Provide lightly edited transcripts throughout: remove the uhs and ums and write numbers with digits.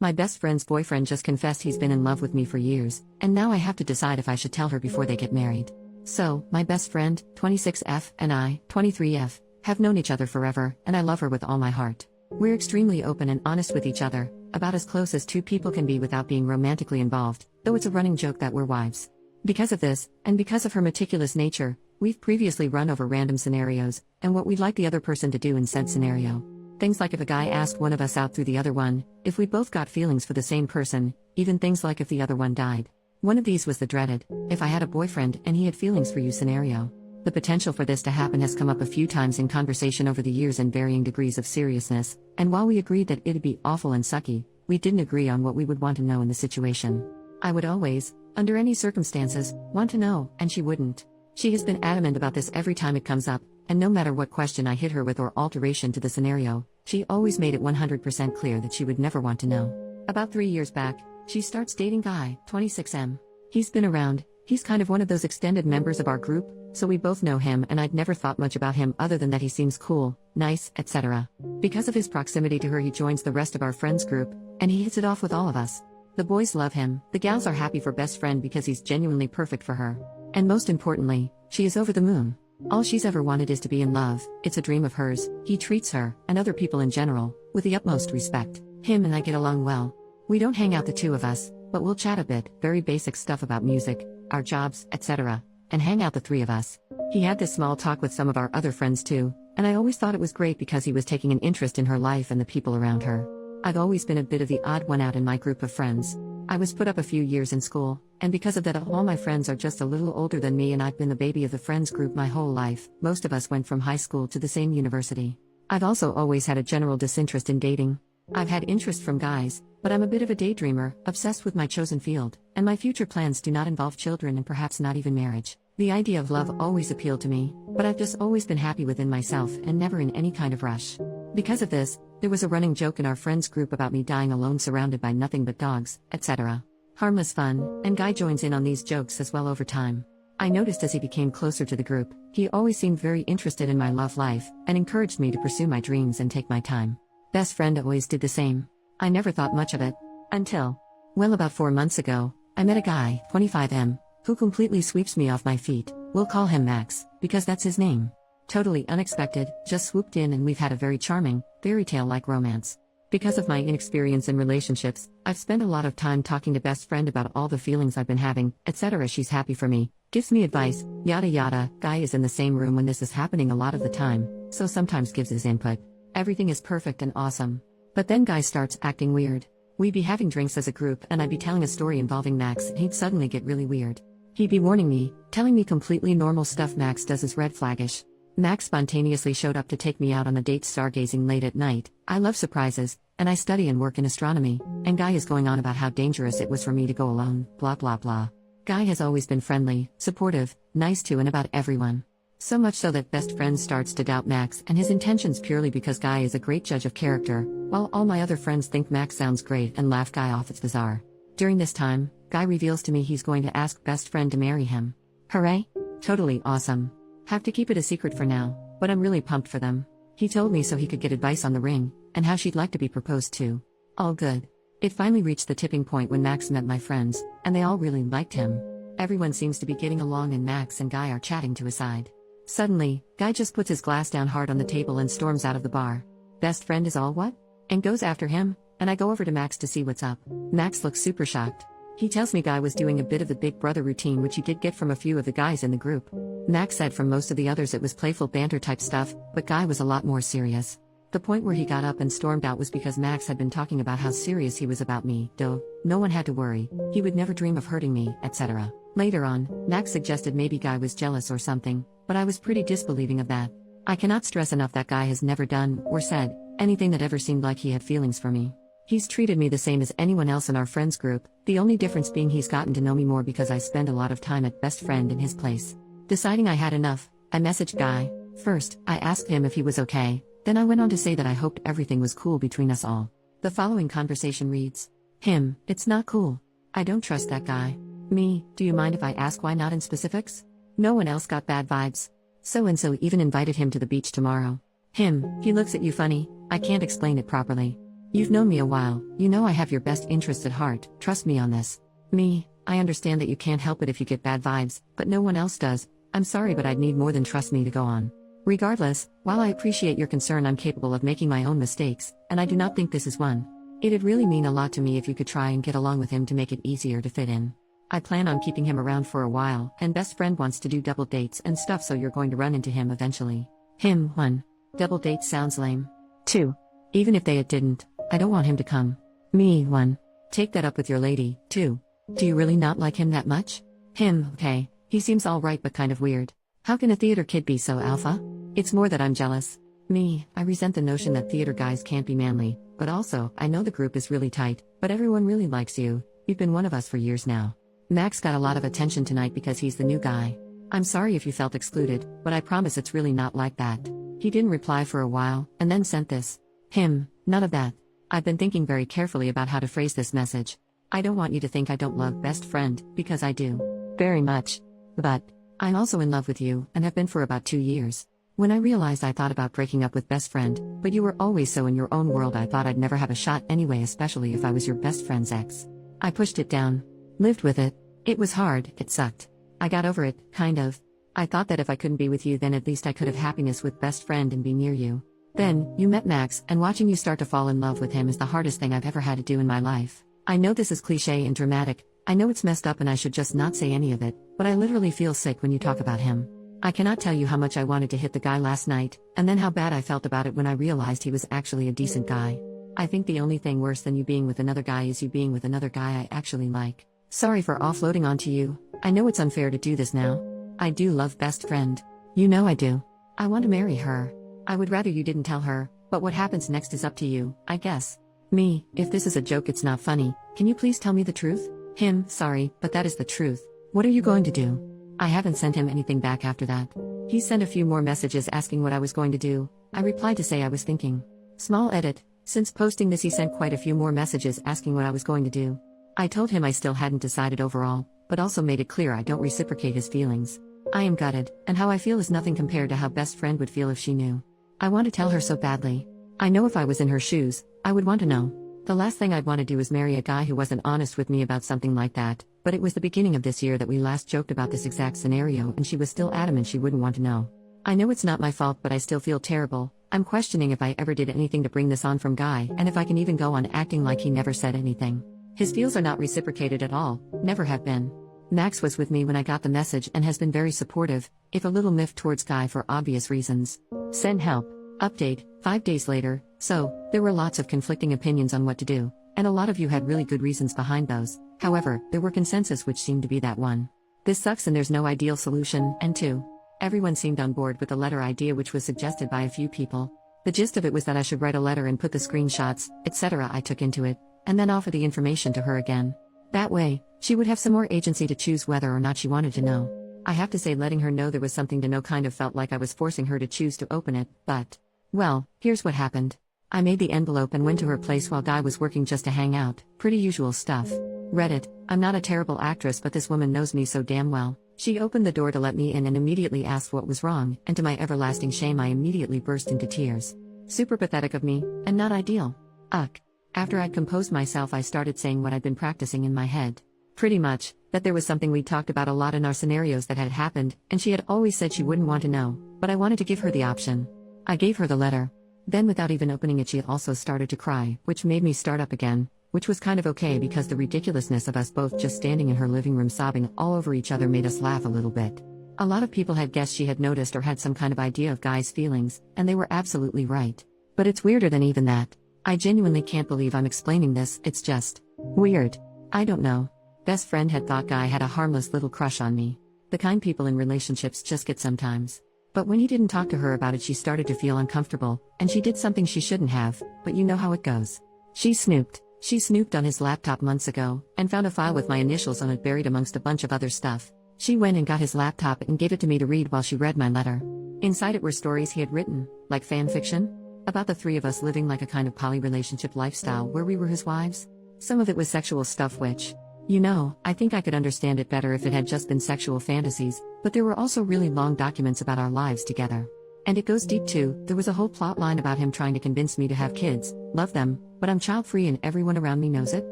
My best friend's boyfriend just confessed he's been in love with me for years, and now I have to decide if I should tell her before they get married. So, my best friend, 26F, and I, 23F, have known each other forever, and I love her with all my heart. We're extremely open and honest with each other, about as close as two people can be without being romantically involved, though it's a running joke that we're wives. Because of this, and because of her meticulous nature, we've previously run over random scenarios, and what we'd like the other person to do in said scenario. Things like if a guy asked one of us out through the other one, if we both got feelings for the same person, even things like if the other one died. One of these was the dreaded, if I had a boyfriend and he had feelings for you scenario. The potential for this to happen has come up a few times in conversation over the years in varying degrees of seriousness, and while we agreed that it'd be awful and sucky, we didn't agree on what we would want to know in the situation. I would always, under any circumstances, want to know, and she wouldn't. She has been adamant about this every time it comes up, and no matter what question I hit her with or alteration to the scenario, she always made it 100% clear that she would never want to know. About 3 years back, she starts dating Guy, 26M. He's been around, he's kind of one of those extended members of our group, so we both know him and I'd never thought much about him other than that he seems cool, nice, etc. Because of his proximity to her he joins the rest of our friends group, and he hits it off with all of us. The boys love him, the gals are happy for best friend because he's genuinely perfect for her. And most importantly, she is over the moon. All she's ever wanted is to be in love, it's a dream of hers. He treats her, and other people in general, with the utmost respect. Him and I get along well. We don't hang out the two of us, but we'll chat a bit, very basic stuff about music, our jobs, etc., and hang out the three of us. He had this small talk with some of our other friends too, and I always thought it was great because he was taking an interest in her life and the people around her. I've always been a bit of the odd one out in my group of friends. I was put up a few years in school, and because of that all my friends are just a little older than me and I've been the baby of the friends group my whole life. Most of us went from high school to the same university. I've also always had a general disinterest in dating. I've had interest from guys, but I'm a bit of a daydreamer, obsessed with my chosen field, and my future plans do not involve children and perhaps not even marriage. The idea of love always appealed to me, but I've just always been happy within myself and never in any kind of rush. Because of this, there was a running joke in our friends group about me dying alone surrounded by nothing but dogs, etc. Harmless fun, and Guy joins in on these jokes as well over time. I noticed as he became closer to the group, he always seemed very interested in my love life, and encouraged me to pursue my dreams and take my time. Best friend always did the same. I never thought much of it. Until, well, about 4 months ago, I met a guy, 25M, who completely sweeps me off my feet. We'll call him Max, because that's his name. Totally unexpected, just swooped in and we've had a very charming, fairy tale-like romance. Because of my inexperience in relationships, I've spent a lot of time talking to best friend about all the feelings I've been having, etc. She's happy for me, gives me advice, yada yada. Guy is in the same room when this is happening a lot of the time, so sometimes gives his input. Everything is perfect and awesome. But then Guy starts acting weird. We'd be having drinks as a group and I'd be telling a story involving Max and he'd suddenly get really weird. He'd be warning me, telling me completely normal stuff Max does is red flaggish. Max spontaneously showed up to take me out on a date stargazing late at night. I love surprises, and I study and work in astronomy, and Guy is going on about how dangerous it was for me to go alone, blah blah blah. Guy has always been friendly, supportive, nice to and about everyone. So much so that best friend starts to doubt Max and his intentions purely because Guy is a great judge of character, while all my other friends think Max sounds great and laugh Guy off. It's bizarre. During this time, Guy reveals to me he's going to ask best friend to marry him. Hooray! Totally awesome. Have to keep it a secret for now, but I'm really pumped for them. He told me so he could get advice on the ring, and how she'd like to be proposed to. All good. It finally reached the tipping point when Max met my friends, and they all really liked him. Everyone seems to be getting along and Max and Guy are chatting to his side. Suddenly, Guy just puts his glass down hard on the table and storms out of the bar. Best friend is all what? And goes after him, and I go over to Max to see what's up. Max looks super shocked. He tells me Guy was doing a bit of the big brother routine which he did get from a few of the guys in the group. Max said from most of the others it was playful banter type stuff, but Guy was a lot more serious. The point where he got up and stormed out was because Max had been talking about how serious he was about me, though, no one had to worry, he would never dream of hurting me, etc. Later on, Max suggested maybe Guy was jealous or something, but I was pretty disbelieving of that. I cannot stress enough that Guy has never done, or said, anything that ever seemed like he had feelings for me. He's treated me the same as anyone else in our friends group, the only difference being he's gotten to know me more because I spend a lot of time at best friend in his place. Deciding I had enough, I messaged Guy. First, I asked him if he was okay, then I went on to say that I hoped everything was cool between us all. The following conversation reads: him, it's not cool. I don't trust that guy. Me, do you mind if I ask why not in specifics? No one else got bad vibes. So-and-so even invited him to the beach tomorrow. Him, he looks at you funny, I can't explain it properly. You've known me a while, you know I have your best interests at heart, trust me on this. Me, I understand that you can't help it if you get bad vibes, but no one else does. I'm sorry, but I'd need more than trust me to go on. Regardless, while I appreciate your concern, I'm capable of making my own mistakes, and I do not think this is one. It'd really mean a lot to me if you could try and get along with him to make it easier to fit in. I plan on keeping him around for a while, and best friend wants to do double dates and stuff, so you're going to run into him eventually. Him, 1. Double dates sounds lame. 2. Even if they didn't, I don't want him to come. Me, 1. Take that up with your lady. 2. Do you really not like him that much? Him, okay, he seems alright but kind of weird. How can a theater kid be so alpha? It's more that I'm jealous. Me, I resent the notion that theater guys can't be manly, but also, I know the group is really tight, but everyone really likes you. You've been one of us for years now. Max got a lot of attention tonight because he's the new guy. I'm sorry if you felt excluded, but I promise it's really not like that. He didn't reply for a while, and then sent this. Him, none of that. I've been thinking very carefully about how to phrase this message. I don't want you to think I don't love best friend, because I do. Very much. But, I'm also in love with you, and have been for about 2 years. When I realized, I thought about breaking up with best friend, but you were always so in your own world, I thought I'd never have a shot anyway, especially if I was your best friend's ex. I pushed it down. Lived with it. It was hard, it sucked. I got over it, kind of. I thought that if I couldn't be with you, then at least I could have happiness with best friend and be near you. Then, you met Max, and watching you start to fall in love with him is the hardest thing I've ever had to do in my life. I know this is cliche and dramatic, I know it's messed up and I should just not say any of it, but I literally feel sick when you talk about him. I cannot tell you how much I wanted to hit the guy last night, and then how bad I felt about it when I realized he was actually a decent guy. I think the only thing worse than you being with another guy is you being with another guy I actually like. Sorry for offloading onto you. I know it's unfair to do this now. I do love best friend. You know I do. I want to marry her. I would rather you didn't tell her, but what happens next is up to you, I guess. Me, if this is a joke, it's not funny. Can you please tell me the truth? Him, sorry, but that is the truth. What are you going to do? I haven't sent him anything back after that. He sent a few more messages asking what I was going to do. I replied to say I was thinking. Small edit. Since posting this, he sent quite a few more messages asking what I was going to do. I told him I still hadn't decided overall, but also made it clear I don't reciprocate his feelings. I am gutted, and how I feel is nothing compared to how best friend would feel if she knew. I want to tell her so badly. I know if I was in her shoes, I would want to know. The last thing I'd want to do is marry a guy who wasn't honest with me about something like that, but it was the beginning of this year that we last joked about this exact scenario, and she was still adamant she wouldn't want to know. I know it's not my fault, but I still feel terrible. I'm questioning if I ever did anything to bring this on from Guy, and if I can even go on acting like he never said anything. His feels are not reciprocated at all, never have been. Max was with me when I got the message and has been very supportive, if a little miffed towards Guy for obvious reasons. Send help. Update, 5 days later. So, there were lots of conflicting opinions on what to do, and a lot of you had really good reasons behind those. However, there were consensus which seemed to be that 1. This sucks and there's no ideal solution, and 2. Everyone seemed on board with the letter idea which was suggested by a few people. The gist of it was that I should write a letter and put the screenshots, etc. I took into it, and then offer the information to her again. That way, she would have some more agency to choose whether or not she wanted to know. I have to say, letting her know there was something to know kind of felt like I was forcing her to choose to open it, but... well, here's what happened. I made the envelope and went to her place while Guy was working just to hang out, pretty usual stuff. Read it. I'm not a terrible actress, but this woman knows me so damn well. She opened the door to let me in and immediately asked what was wrong, and to my everlasting shame I immediately burst into tears. Super pathetic of me, and not ideal. Ugh. After I'd composed myself, I started saying what I'd been practicing in my head. Pretty much, that there was something we'd talked about a lot in our scenarios that had happened, and she had always said she wouldn't want to know, but I wanted to give her the option. I gave her the letter. Then without even opening it, she also started to cry, which made me start up again, which was kind of okay because the ridiculousness of us both just standing in her living room sobbing all over each other made us laugh a little bit. A lot of people had guessed she had noticed or had some kind of idea of Guy's feelings, and they were absolutely right. But it's weirder than even that. I genuinely can't believe I'm explaining this, it's just weird. I don't know. Best friend had thought Guy had a harmless little crush on me. The kind people in relationships just get sometimes. But when he didn't talk to her about it, she started to feel uncomfortable, and she did something she shouldn't have, but you know how it goes. She snooped. She snooped on his laptop months ago, and found a file with my initials on it buried amongst a bunch of other stuff. She went and got his laptop and gave it to me to read while she read my letter. Inside it were stories he had written, like fan fiction, about the 3 of us living like a kind of poly relationship lifestyle where we were his wives. Some of it was sexual stuff which, you know, I think I could understand it better if it had just been sexual fantasies, but there were also really long documents about our lives together. And it goes deep too. There was a whole plot line about him trying to convince me to have kids, love them, but I'm child free and everyone around me knows it.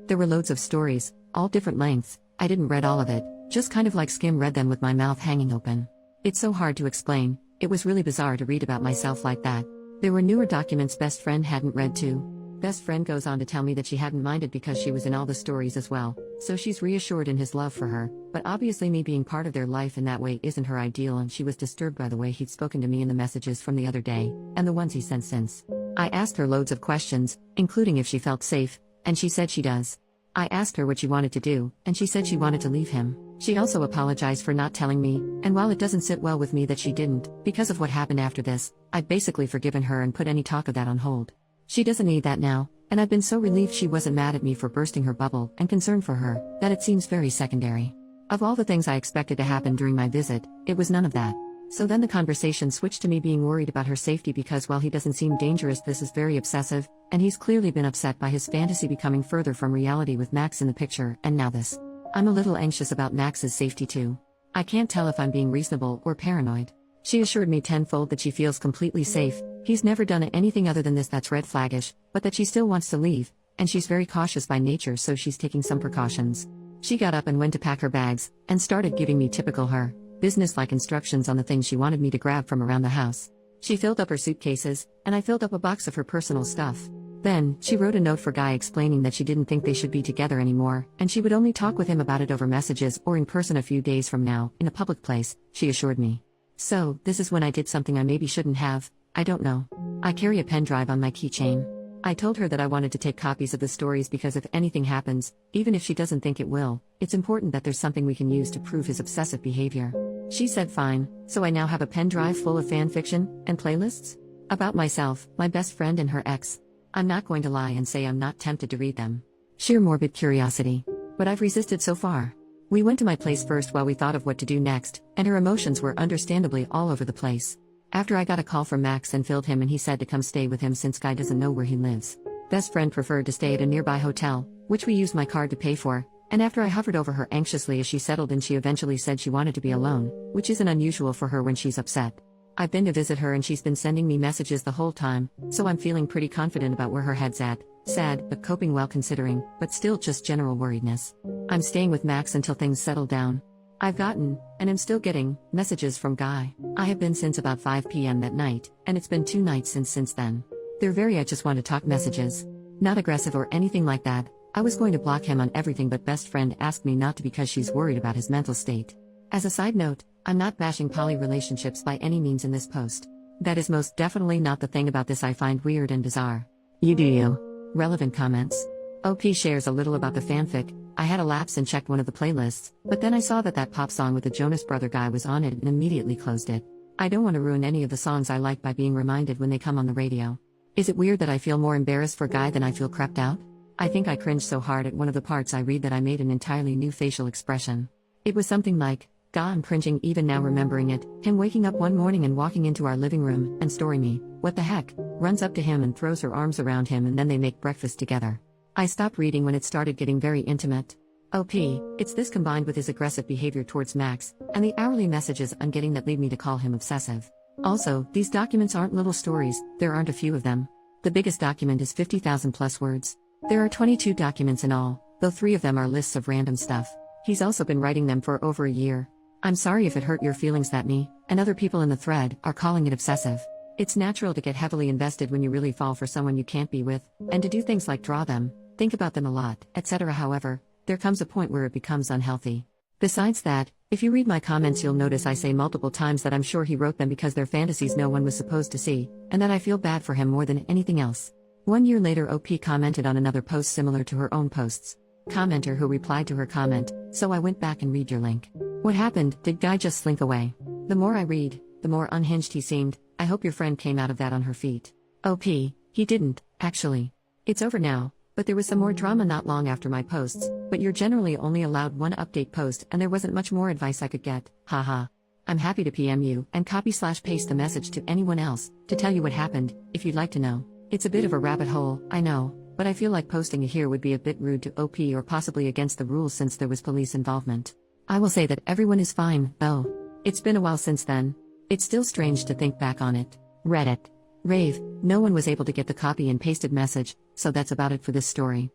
There were loads of stories, all different lengths. I didn't read all of it, just kind of like skim read them with my mouth hanging open. It's so hard to explain. It was really bizarre to read about myself like that. There were newer documents best friend hadn't read too. Best friend goes on to tell me that she hadn't minded because she was in all the stories as well, so she's reassured in his love for her, but obviously me being part of their life in that way isn't her ideal, and she was disturbed by the way he'd spoken to me in the messages from the other day, and the ones he sent since. I asked her loads of questions, including if she felt safe, and she said she does. I asked her what she wanted to do, and she said she wanted to leave him. She also apologized for not telling me, and while it doesn't sit well with me that she didn't, because of what happened after this, I've basically forgiven her and put any talk of that on hold. She doesn't need that now, and I've been so relieved she wasn't mad at me for bursting her bubble and concerned for her, that it seems very secondary. Of all the things I expected to happen during my visit, it was none of that. So then the conversation switched to me being worried about her safety because while he doesn't seem dangerous, this is very obsessive, and he's clearly been upset by his fantasy becoming further from reality with Max in the picture, and now this. I'm a little anxious about Max's safety too. I can't tell if I'm being reasonable or paranoid. She assured me tenfold that she feels completely safe. He's never done anything other than this that's red flaggish, but that she still wants to leave, and she's very cautious by nature, so she's taking some precautions. She got up and went to pack her bags, and started giving me typical her, business-like instructions on the things she wanted me to grab from around the house. She filled up her suitcases, and I filled up a box of her personal stuff. Then, she wrote a note for Guy explaining that she didn't think they should be together anymore, and she would only talk with him about it over messages or in person a few days from now, in a public place, she assured me. So, this is when I did something I maybe shouldn't have. I don't know. I carry a pen drive on my keychain. I told her that I wanted to take copies of the stories because if anything happens, even if she doesn't think it will, it's important that there's something we can use to prove his obsessive behavior. She said fine, so I now have a pen drive full of fan fiction and playlists? About myself, my best friend and her ex. I'm not going to lie and say I'm not tempted to read them. Sheer morbid curiosity. But I've resisted so far. We went to my place first while we thought of what to do next, and her emotions were understandably all over the place. After I got a call from Max and filled him and he said to come stay with him since Guy doesn't know where he lives. Best friend preferred to stay at a nearby hotel, which we used my card to pay for, and after I hovered over her anxiously as she settled in, she eventually said she wanted to be alone, which isn't unusual for her when she's upset. I've been to visit her and she's been sending me messages the whole time, so I'm feeling pretty confident about where her head's at. Sad, but coping well considering, but still just general worriedness. I'm staying with Max until things settle down. I've gotten, and am still getting, messages from Guy. I have been since about 5 p.m. that night, and it's been 2 nights since then. They're very I just want to talk messages. Not aggressive or anything like that. I was going to block him on everything, but best friend asked me not to because she's worried about his mental state. As a side note, I'm not bashing poly relationships by any means in this post. That is most definitely not the thing about this I find weird and bizarre. You do you. Relevant comments. OP shares a little about the fanfic. I had a lapse and checked one of the playlists, but then I saw that pop song with the Jonas Brother guy was on it and immediately closed it. I don't want to ruin any of the songs I like by being reminded when they come on the radio. Is it weird that I feel more embarrassed for Guy than I feel creeped out? I think I cringed so hard at one of the parts I read that I made an entirely new facial expression. It was something like, "God, I'm cringing even now remembering it." Him waking up one morning and walking into our living room, and Story me, what the heck, runs up to him and throws her arms around him and then they make breakfast together. I stopped reading when it started getting very intimate. OP, it's this combined with his aggressive behavior towards Max, and the hourly messages I'm getting that lead me to call him obsessive. Also, these documents aren't little stories, there aren't a few of them. The biggest document is 50,000 plus words. There are 22 documents in all, though 3 of them are lists of random stuff. He's also been writing them for over a year. I'm sorry if it hurt your feelings that me, and other people in the thread, are calling it obsessive. It's natural to get heavily invested when you really fall for someone you can't be with, and to do things like draw them, think about them a lot, etc. However, there comes a point where it becomes unhealthy. Besides that, if you read my comments you'll notice I say multiple times that I'm sure he wrote them because they're fantasies no one was supposed to see, and that I feel bad for him more than anything else. 1 year later OP commented on another post similar to her own posts. Commenter who replied to her comment, "So I went back and read your link. What happened? Did Guy just slink away?" The more I read, the more unhinged he seemed. I hope your friend came out of that on her feet. OP, he didn't, actually. It's over now, but there was some more drama not long after my posts, but you're generally only allowed 1 update post and there wasn't much more advice I could get, haha. I'm happy to PM you and copy/paste the message to anyone else, to tell you what happened, if you'd like to know. It's a bit of a rabbit hole, I know, but I feel like posting it here would be a bit rude to OP or possibly against the rules since there was police involvement. I will say that everyone is fine, though. It's been a while since then. It's still strange to think back on it. Reddit. Rave, no one was able to get the copy and pasted message, so that's about it for this story.